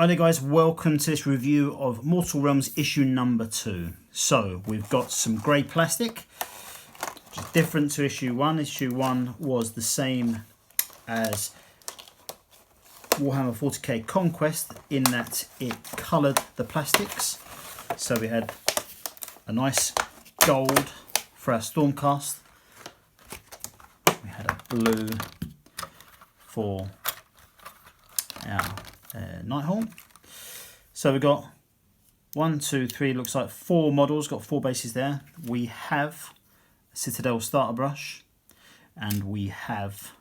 Hi there guys, welcome to this review of Mortal Realms issue number 2. So we've got some grey plastic, which is different to issue 1. Issue 1 was the same as Warhammer 40k Conquest in that it coloured the plastics. So we had a nice gold for our Stormcast, we had a blue for our Nighthawk. So we've got 1, 2, 3, looks like 4 models, got 4 bases there. We have a Citadel starter brush and we have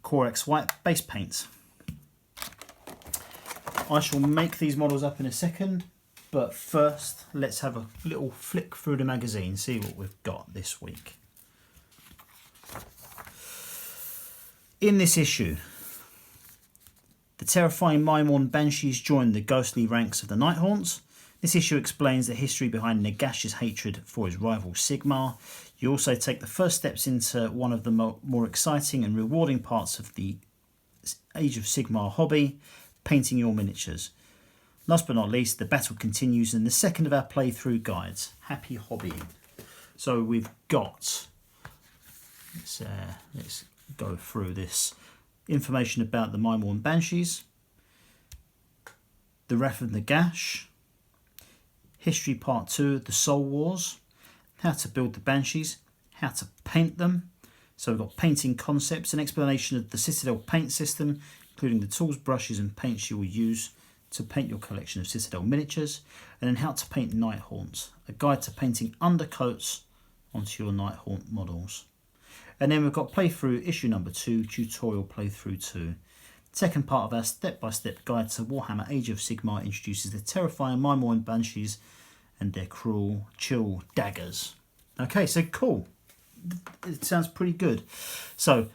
Corex white base paint. I shall make these models up in a second, but first let's have a little flick through the magazine, see what we've got this week. In this issue, the terrifying Myrmourn Banshees join the ghostly ranks of the Nighthaunts. This issue explains the history behind Nagash's hatred for his rival Sigmar. You also take the first steps into one of the more exciting and rewarding parts of the Age of Sigmar hobby, painting your miniatures. Last but not least, the battle continues in the second of our playthrough guides. Happy hobbying. So we've got, let's go through this. Information about the Myrmourn Banshees, the Wrath of Nagash, History Part 2, the Soul Wars, how to build the Banshees, how to paint them. So we've got painting concepts, an explanation of the Citadel paint system, including the tools, brushes and paints you will use to paint your collection of Citadel miniatures, and then how to paint Nighthaunts, a guide to painting undercoats onto your Nighthaunt models. And then we've got playthrough issue number 2, tutorial playthrough 2. Second part of our step-by-step guide to Warhammer Age of Sigmar introduces the terrifying Myrmourn Banshees and their cruel chill daggers. Okay, so cool. It sounds pretty good. So,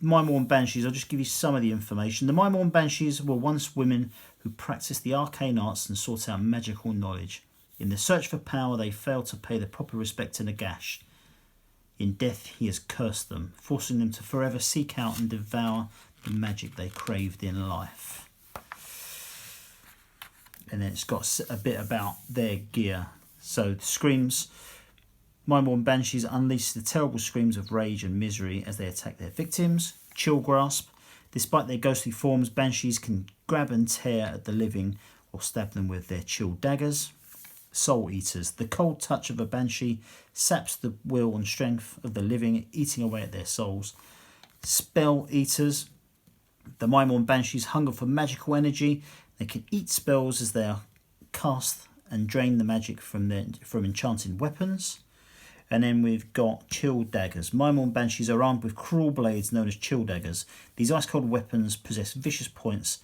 Myrmourn Banshees, I'll just give you some of the information. The Myrmourn Banshees were once women who practiced the arcane arts and sought out magical knowledge. In the search for power, they failed to pay the proper respect to Nagash. In death, he has cursed them, forcing them to forever seek out and devour the magic they craved in life. And then it's got a bit about their gear. So, the screams. Myrmourn Banshees unleash the terrible screams of rage and misery as they attack their victims. Chill grasp. Despite their ghostly forms, Banshees can grab and tear at the living or stab them with their chill daggers. Soul Eaters. The cold touch of a Banshee saps the will and strength of the living, eating away at their souls. Spell Eaters. The Myrmourn Banshees hunger for magical energy. They can eat spells as they are cast and drain the magic from enchanted weapons. And then we've got Chill Daggers. Myrmourn Banshees are armed with cruel blades known as Chill Daggers. These ice-cold weapons possess vicious points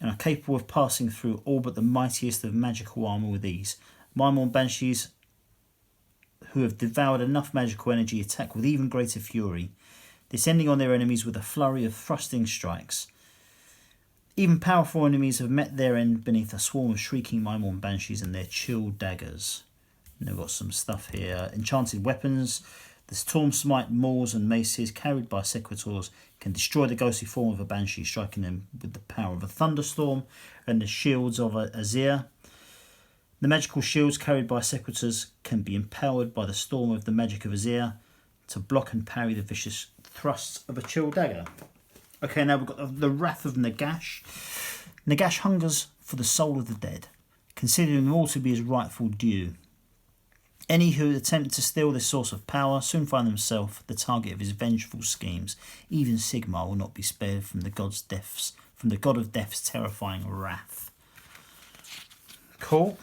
and are capable of passing through all but the mightiest of magical armour with ease. Myrmourn Banshees, who have devoured enough magical energy, attack with even greater fury, descending on their enemies with a flurry of thrusting strikes. Even powerful enemies have met their end beneath a swarm of shrieking Myrmourn Banshees and their chill daggers. And they've got some stuff here. Enchanted weapons. The Storm Smite mauls and maces carried by sequitors can destroy the ghostly form of a Banshee, striking them with the power of a thunderstorm. And the shields of Azir. The magical shields carried by sequitors can be empowered by the storm of the magic of Azir to block and parry the vicious thrusts of a chill dagger. Okay, now we've got the Wrath of Nagash. Nagash hungers for the soul of the dead, considering them all to be his rightful due. Any who attempt to steal this source of power soon find themselves the target of his vengeful schemes. Even Sigmar will not be spared from the god of death's terrifying wrath. Cool.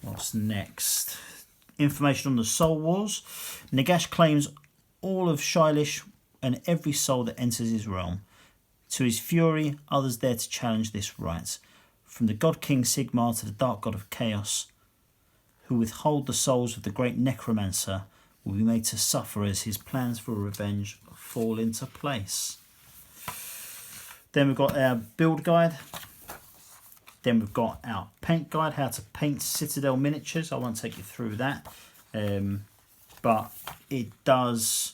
What's next? Information on the Soul Wars. Nagash claims all of Shyllish and every soul that enters his realm. To his fury, others dare to challenge this right. From the God King Sigmar to the Dark God of Chaos, who withhold the souls of the great Necromancer, will be made to suffer as his plans for revenge fall into place. Then we've got our build guide. Then we've got our paint guide, how to paint Citadel miniatures. I won't take you through that, but it does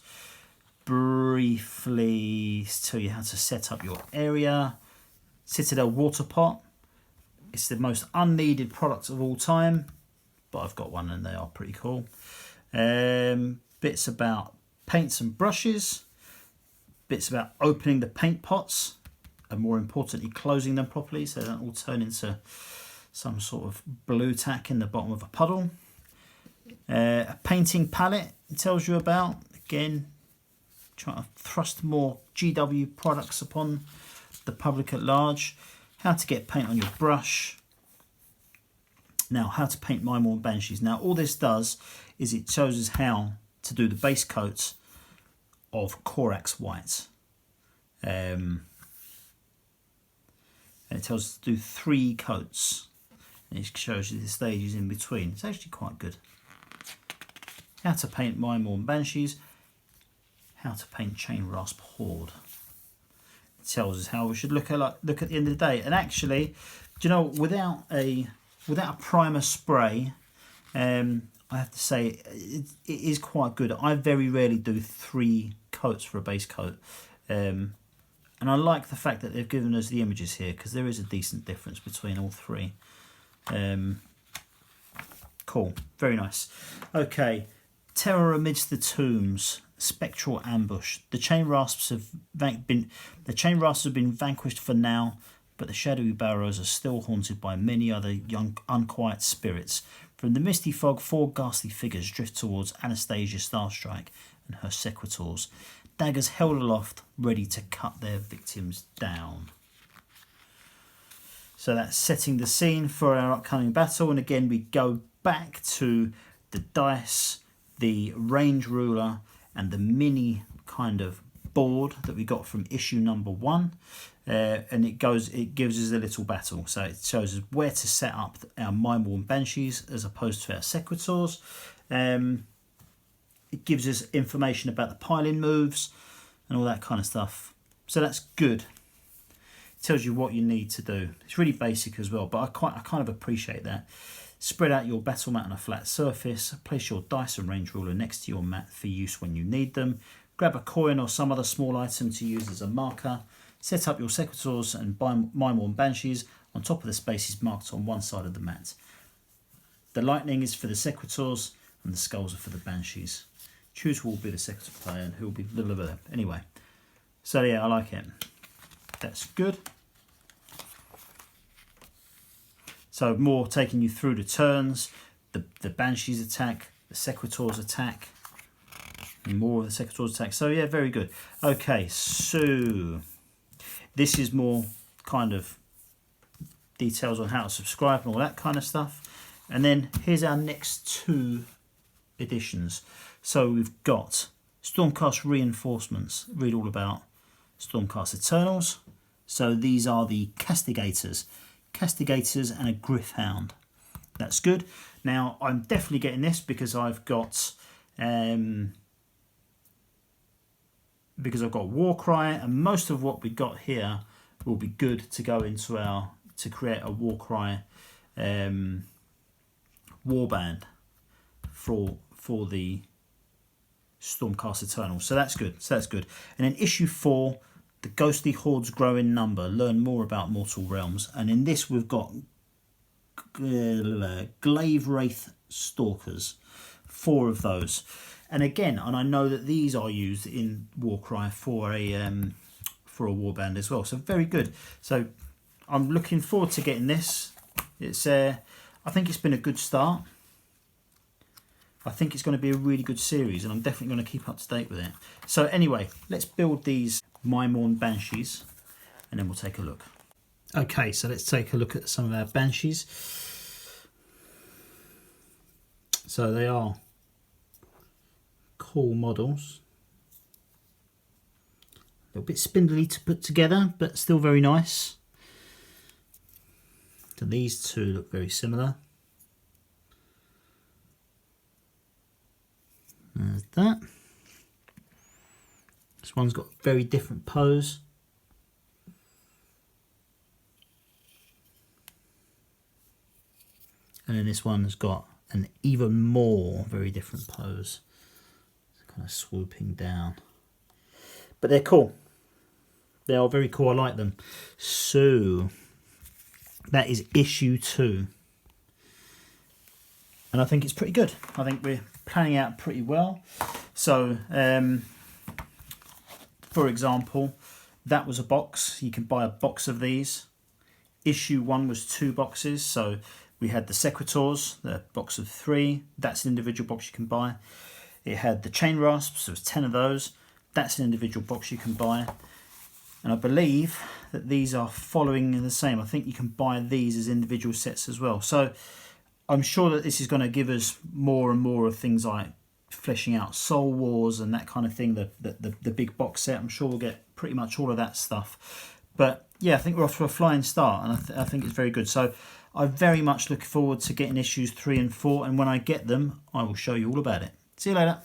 briefly tell you how to set up your area. Citadel water pot. It's the most unneeded product of all time, but I've got one and they are pretty cool. Bits about paints and brushes. Bits about opening the paint pots, and more importantly closing them properly so they don't all turn into some sort of blue tack in the bottom of a puddle. A painting palette it tells you about, again trying to thrust more GW products upon the public at large. How to get paint on your brush. Now how to paint Myrmourn Banshees. Now all this does is it shows us how to do the base coats of Corax white. And it tells us to do 3 coats. And it shows you the stages in between. It's actually quite good. How to paint Myrmourn Banshees. How to paint Chain Rasp Horde. It tells us how we should look at the end of the day. And actually, do you know, without a primer spray, I have to say it is quite good. I very rarely do 3 coats for a base coat, and I like the fact that they've given us the images here because there is a decent difference between all 3. Cool, very nice. Okay, Terror Amidst the Tombs, Spectral Ambush. The chain rasps have been vanquished for now, but the shadowy barrows are still haunted by many other young unquiet spirits. From the misty fog, 4 ghastly figures drift towards Anastasia Starstrike and her sequitors, daggers held aloft, ready to cut their victims down. So that's setting the scene for our upcoming battle, and again we go back to the dice, the range ruler, and the mini kind of board that we got from issue number 1. And it gives us a little battle. So it shows us where to set up our Myrmourn Banshees as opposed to our Sequitors. It gives us information about the piling moves and all that kind of stuff. So that's good. It tells you what you need to do. It's really basic as well, but I kind of appreciate that. Spread out your battle mat on a flat surface. Place your dice and range ruler next to your mat for use when you need them. Grab a coin or some other small item to use as a marker. Set up your Sequitors and Myrmourn Banshees on top of the spaces marked on one side of the mat. The lightning is for the Sequitors and the skulls are for the Banshees. Choose who will be the Sequitor player and who will be blah blah blah. Anyway, so yeah, I like it. That's good. So more taking you through the turns, the Banshees attack, the Sequitors attack, and more of the Sequitors attack. So yeah, very good. Okay, so this is more kind of details on how to subscribe and all that kind of stuff. And then here's our next 2 editions. So we've got Stormcast Reinforcements. Read all about Stormcast Eternals. So these are the Castigators. Castigators and a Gryph-hound. That's good. Now I'm definitely getting this because I've got Warcry, and most of what we got here will be good to go into to create a Warcry warband for the Stormcast Eternal. So that's good. And in issue 4, the ghostly hordes grow in number. Learn more about mortal realms. And in this we've got Glaive Wraith Stalkers, 4 of those. And again, and I know that these are used in Warcry for a warband as well. So very good. So I'm looking forward to getting this. It's I think it's been a good start. I think it's going to be a really good series, and I'm definitely going to keep up to date with it. So anyway, let's build these Myrmourn Banshees, and then we'll take a look. Okay, so let's take a look at some of our Banshees. So they are cool models. A little bit spindly to put together, but still very nice. So these 2 look very similar. There's that. This one's got a very different pose. And then this one has got an even more very different pose. It's kind of swooping down. But they're cool. They are very cool. I like them. So that is issue 2. And I think it's pretty good. I think we're planning out pretty well. So, for example, that was a box. You can buy a box of these. Issue 1 was 2 boxes. So we had the Sequitors, the box of 3. That's an individual box you can buy. It had the Chain Rasps. There was 10 of those. That's an individual box you can buy. And I believe that these are following the same. I think you can buy these as individual sets as well. So I'm sure that this is going to give us more and more of things like fleshing out Soul Wars and that kind of thing, the big box set. I'm sure we'll get pretty much all of that stuff. But yeah, I think we're off to a flying start, and I think it's very good. So I very much look forward to getting issues 3 and 4, and when I get them, I will show you all about it. See you later.